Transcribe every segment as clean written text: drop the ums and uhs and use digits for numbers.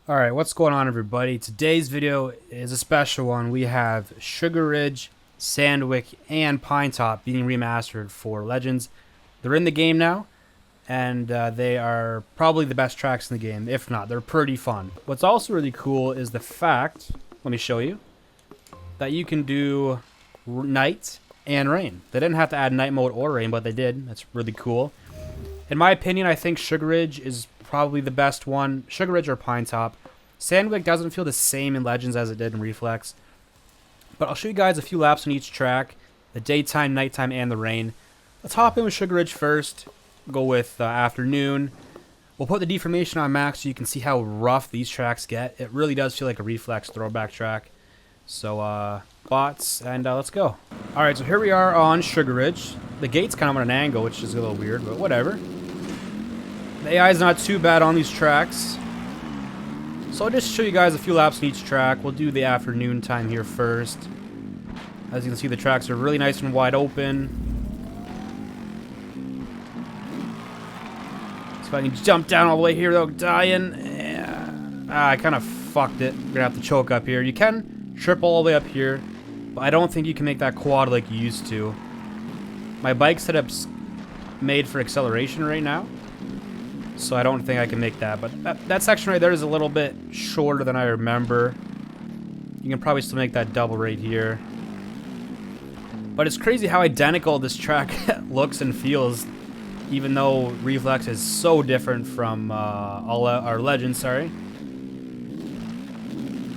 Alright, what's going on everybody? Today's video is a special one. We have Sugar Ridge, Sandwick, and Pinetop being remastered for Legends. They're in the game now, and they are probably the best tracks in the game. If not, they're pretty fun. What's also really cool is the fact, let me show you, that you can do night and rain. They didn't have to add night mode or rain, but they did. That's really cool. In my opinion, I think Sugar Ridge is probably the best one. Sugar Ridge or Pinetop. Sandwick doesn't feel the same in Legends as it did in Reflex. But I'll show you guys a few laps on each track. The daytime, nighttime, and the rain. Let's hop in with Sugar Ridge first. Go with afternoon. We'll put the deformation on max so you can see how rough these tracks get. It really does feel like a Reflex throwback track. So, bots, and let's go. Alright, so here we are on Sugar Ridge. The gate's kind of on an angle, which is a little weird, but whatever. The AI is not too bad on these tracks. So I'll just show you guys a few laps on each track. We'll do the afternoon time here first. As you can see, the tracks are really nice and wide open. So if I can jump down all the way here without dying. Yeah. I kind of fucked it. We're gonna have to choke up here. You can triple all the way up here, but I don't think you can make that quad like you used to. My bike setup's made for acceleration right now, so I don't think I can make that. But that section right there is a little bit shorter than I remember. You can probably still make that double right here. But it's crazy how identical this track looks and feels, even though Reflex is so different from all our Legends, sorry.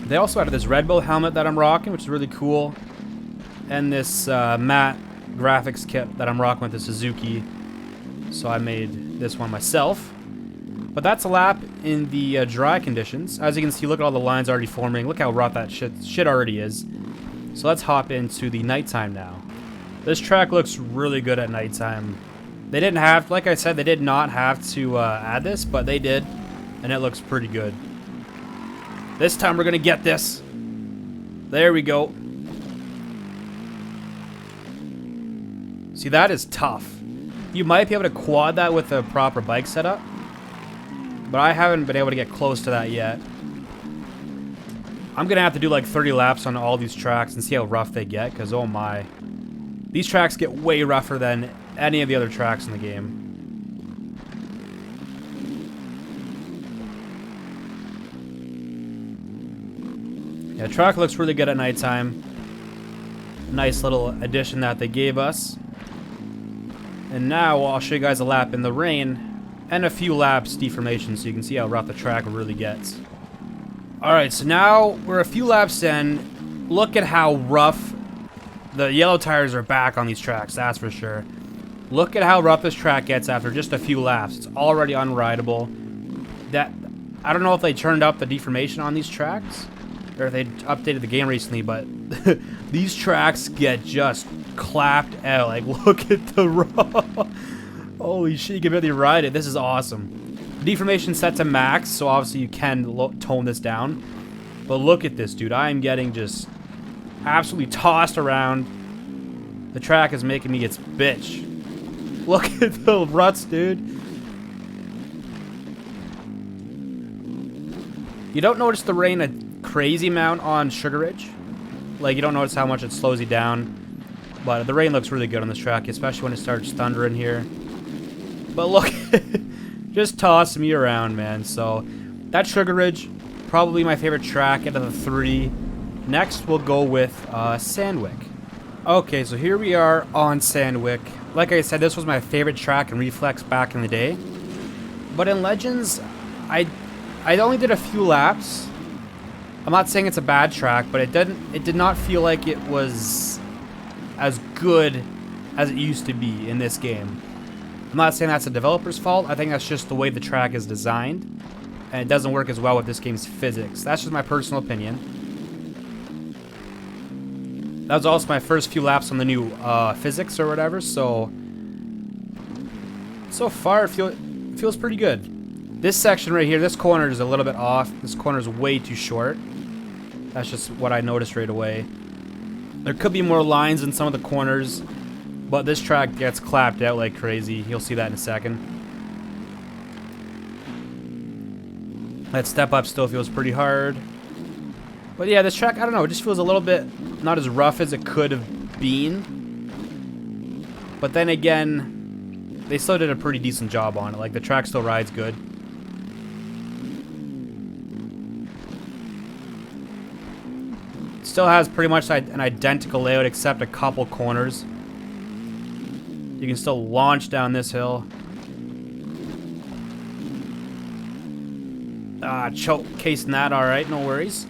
They also added this Red Bull helmet that I'm rocking, which is really cool. And this matte graphics kit that I'm rocking with the Suzuki. So I made this one myself. But that's a lap in the dry conditions. As you can see, look at all the lines already forming. Look how rough that shit already is. So let's hop into the nighttime now. This track looks really good at nighttime. They didn't have, like I said, they did not have to add this, but they did. And it looks pretty good. This time we're gonna get this. There we go. See, that is tough. You might be able to quad that with a proper bike setup, but I haven't been able to get close to that yet. I'm gonna have to do like 30 laps on all these tracks and see how rough they get, because oh my. These tracks get way rougher than any of the other tracks in the game. Yeah, the track looks really good at nighttime. Nice little addition that they gave us. And now I'll show you guys a lap in the rain and a few laps deformation so you can see how rough the track really gets. Alright, so now we're a few laps in. Look at how rough the yellow tires are back on these tracks, that's for sure. Look at how rough this track gets after just a few laps. It's already unrideable. I don't know if they turned up the deformation on these tracks or if they updated the game recently, but these tracks get just clapped out. Like, look at the raw. Holy shit, you can barely ride it. This is awesome. Deformation set to max, so obviously you can tone this down. But look at this, dude. I am getting just absolutely tossed around. The track is making me its bitch. Look at the ruts, dude. You don't notice the rain a crazy amount on Sugar Ridge. Like, you don't notice how much it slows you down. But the rain looks really good on this track, especially when it starts thundering here. But look, just toss me around, man. So, that's Sugar Ridge. Probably my favorite track out of the three. Next, we'll go with Sandwick. Okay, so here we are on Sandwick. Like I said, this was my favorite track in Reflex back in the day. But in Legends, I only did a few laps. I'm not saying it's a bad track, but it did not feel like it was as good as it used to be in this game. I'm not saying that's the developer's fault. I think that's just the way the track is designed, and it doesn't work as well with this game's physics. That's just my personal opinion. That was also my first few laps on the new physics or whatever, so far it feels pretty good. This section right here, this corner is a little bit off. This corner is way too short. That's just what I noticed right away. There could be more lines in some of the corners, but this track gets clapped out like crazy. You'll see that in a second. That step up still feels pretty hard. But yeah, this track, I don't know, it just feels a little bit not as rough as it could have been. But then again, they still did a pretty decent job on it. Like, the track still rides good. Still has pretty much an identical layout except a couple corners. You can still launch down this hill. Choke casing that, alright, no worries.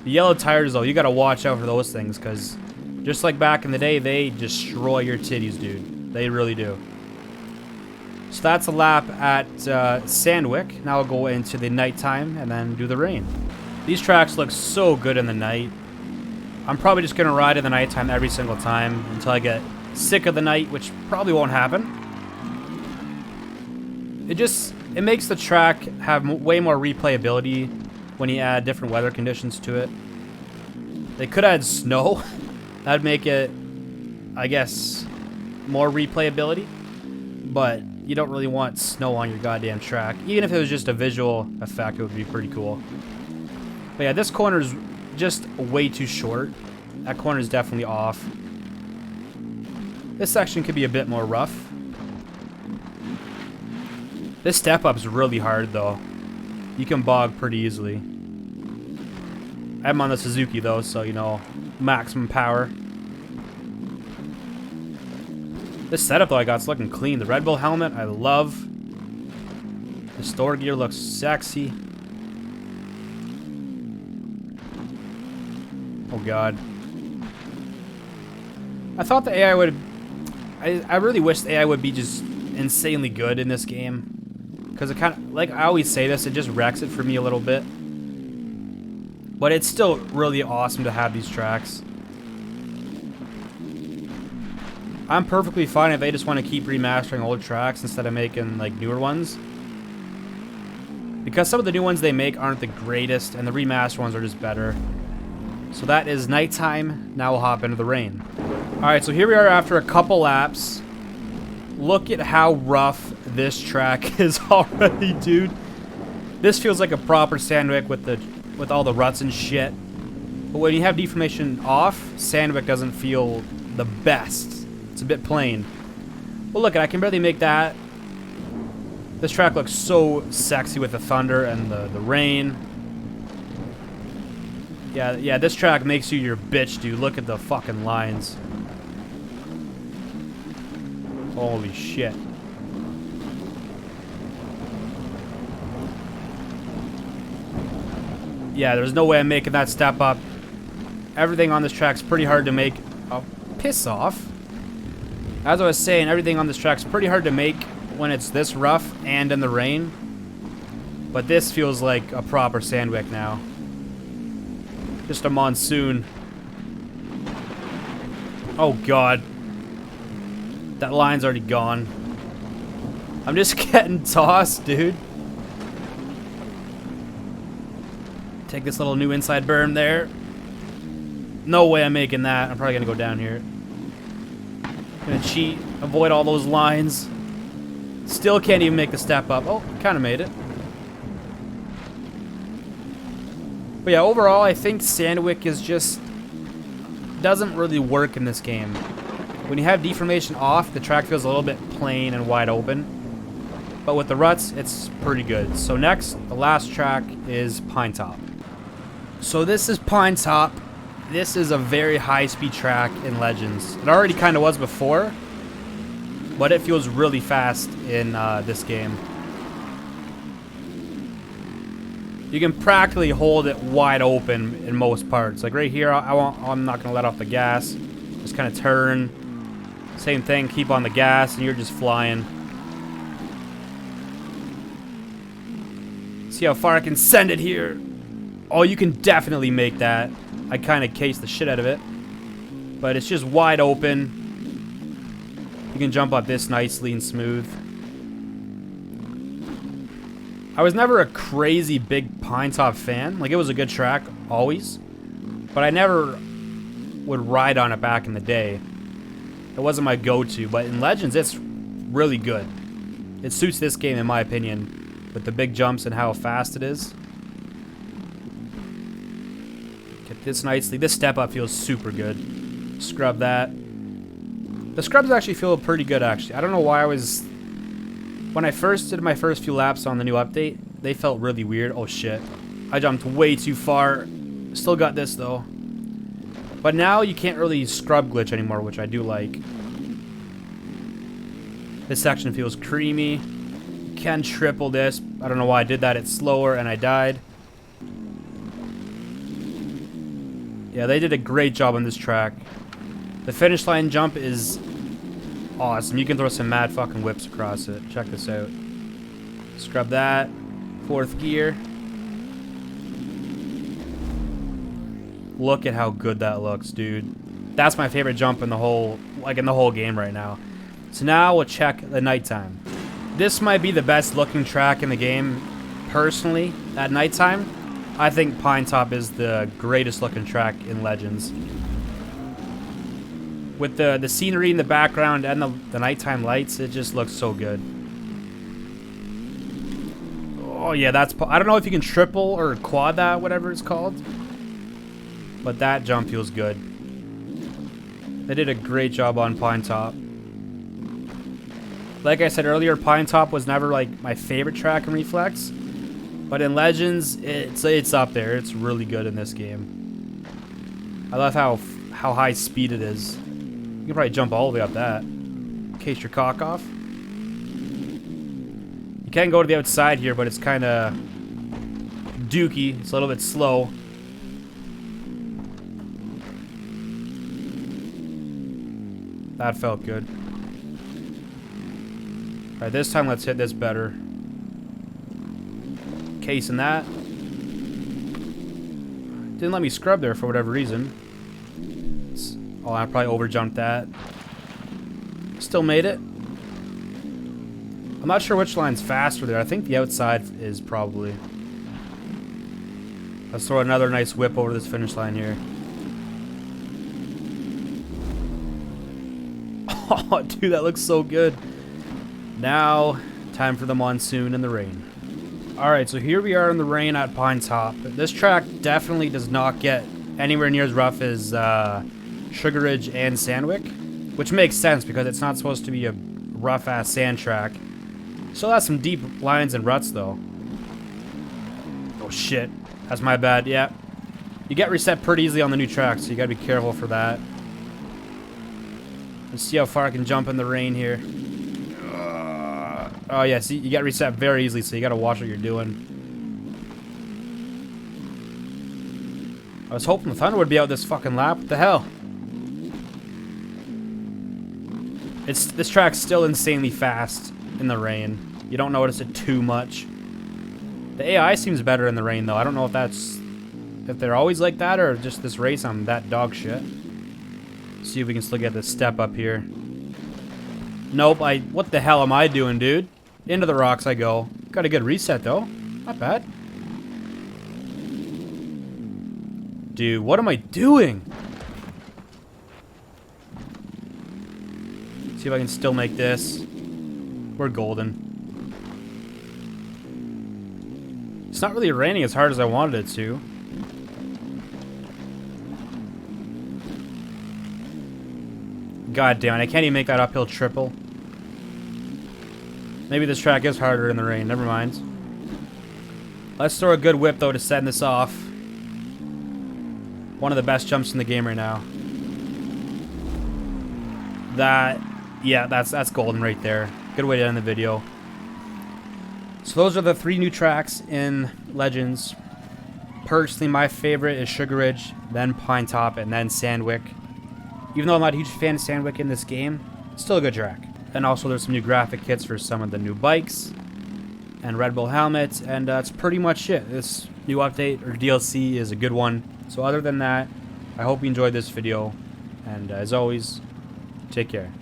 The yellow tires, though, you gotta watch out for those things, because just like back in the day, they destroy your titties, dude. They really do. So that's a lap at Sandwick. Now we'll go into the nighttime and then do the rain. These tracks look so good in the night. I'm probably just gonna ride in the nighttime every single time until I get sick of the night, which probably won't happen. It makes the track have way more replayability when you add different weather conditions to it. They could add snow. That'd make it, I guess, more replayability. But you don't really want snow on your goddamn track. Even if it was just a visual effect, it would be pretty cool. But yeah, this corner's just way too short. That corner is definitely off. This section could be a bit more rough. This step up's really hard though. You can bog pretty easily. I'm on the Suzuki though, so you know, maximum power. This setup though I got's looking clean. The Red Bull helmet, I love. The store gear looks sexy. Oh god. I thought the AI would... I really wish the AI would be just insanely good in this game. Because it kind of... Like, I always say this, it just wrecks it for me a little bit. But it's still really awesome to have these tracks. I'm perfectly fine if they just want to keep remastering old tracks instead of making, like, newer ones. Because some of the new ones they make aren't the greatest, and the remastered ones are just better. So that is nighttime. Now we'll hop into the rain. Alright, so here we are after a couple laps. Look at how rough this track is already, dude. This feels like a proper Sandwick with all the ruts and shit. But when you have deformation off, Sandwick doesn't feel the best. It's a bit plain. Well, look, I can barely make that. This track looks so sexy with the thunder and the rain. Yeah, this track makes you your bitch, dude. Look at the fucking lines. Holy shit. Yeah, there's no way I'm making that step up. Everything on this track's pretty hard to make. Oh, piss off. As I was saying, everything on this track's pretty hard to make when it's this rough and in the rain. But this feels like a proper Sandwick now. Just a monsoon. Oh god. That line's already gone. I'm just getting tossed, dude. Take this little new inside berm there. No way I'm making that. I'm probably gonna go down here. Gonna cheat, avoid all those lines. Still can't even make the step up. Oh, kind of made it. But yeah, overall, I think Sandwick is just... doesn't really work in this game. When you have deformation off, the track feels a little bit plain and wide open. But with the ruts, it's pretty good. So next, the last track is Pinetop. So this is Pinetop. This is a very high-speed track in Legends. It already kind of was before, but it feels really fast in this game. You can practically hold it wide open in most parts. Like right here, I'm not going to let off the gas. Just kind of turn. Same thing, keep on the gas, and you're just flying. See how far I can send it here. Oh, you can definitely make that. I kind of cased the shit out of it. But it's just wide open. You can jump up this nicely and smooth. I was never a crazy big Pinetop fan. Like, it was a good track, always. But I never would ride on it back in the day. It wasn't my go-to. But in Legends, it's really good. It suits this game, in my opinion. with the big jumps and how fast it is. Get this nicely. This step up feels super good. Scrub that. The scrubs actually feel pretty good, actually. I don't know why I was... When I first did my first few laps on the new update, they felt really weird. Oh, shit. I jumped way too far. Still got this, though. But now you can't really scrub glitch anymore, which I do like. This section feels creamy. You can triple this. I don't know why I did that. It's slower, and I died. Yeah, they did a great job on this track. The finish line jump is awesome. You can throw some mad fucking whips across it. Check this out. Scrub that. 4th gear. Look at how good that looks, dude. That's my favorite jump in the whole, in the whole game right now. So now we'll check the nighttime. This might be the best looking track in the game, personally, at nighttime. I think Pinetop is the greatest looking track in Legends. With the scenery in the background and the nighttime lights, it just looks so good. Oh yeah, I don't know if you can triple or quad that, whatever it's called. But that jump feels good. They did a great job on Pinetop. Like I said earlier, Pinetop was never like my favorite track in Reflex. But in Legends, it's up there. It's really good in this game. I love how high speed it is. You can probably jump all the way up that. In case your cock off. You can go to the outside here, but it's kind of dookie. It's a little bit slow. That felt good. Alright, this time let's hit this better. Casing that. Didn't let me scrub there for whatever reason. Oh, I probably overjumped that. Still made it. I'm not sure which line's faster there. I think the outside is probably. Let's throw another nice whip over this finish line here. Oh, dude, that looks so good. Now, time for the monsoon and the rain. Alright, so here we are in the rain at Pinetop. This track definitely does not get anywhere near as rough as Sugar Ridge and Sandwick, which makes sense because it's not supposed to be a rough-ass sand track. Still has some deep lines and ruts, though. Oh, shit. That's my bad, yeah. You get reset pretty easily on the new track, so you gotta be careful for that. Let's see how far I can jump in the rain here. Oh yeah, see, you get reset very easily, so you gotta watch what you're doing. I was hoping the thunder would be out this fucking lap. What the hell? This track's still insanely fast in the rain. You don't notice it too much. The AI seems better in the rain, though. I don't know if they're always like that, or just this race I'm that dog shit. See if we can still get this step up here. Nope, what the hell am I doing, dude? Into the rocks I go. Got a good reset, though. Not bad. Dude, what am I doing? See if I can still make this. We're golden. It's not really raining as hard as I wanted it to. God damn it, I can't even make that uphill triple. Maybe this track is harder in the rain, never mind. Let's throw a good whip though to send this off. One of the best jumps in the game right now. Yeah, that's golden right there. Good way to end the video. So those are the 3 new tracks in Legends. Personally, my favorite is Sugar Ridge, then Pinetop, and then Sandwick. Even though I'm not a huge fan of Sandwick in this game, it's still a good track. And also there's some new graphic kits for some of the new bikes and Red Bull helmets, and that's pretty much it. This new update or DLC is a good one. So other than that, I hope you enjoyed this video, and as always, take care.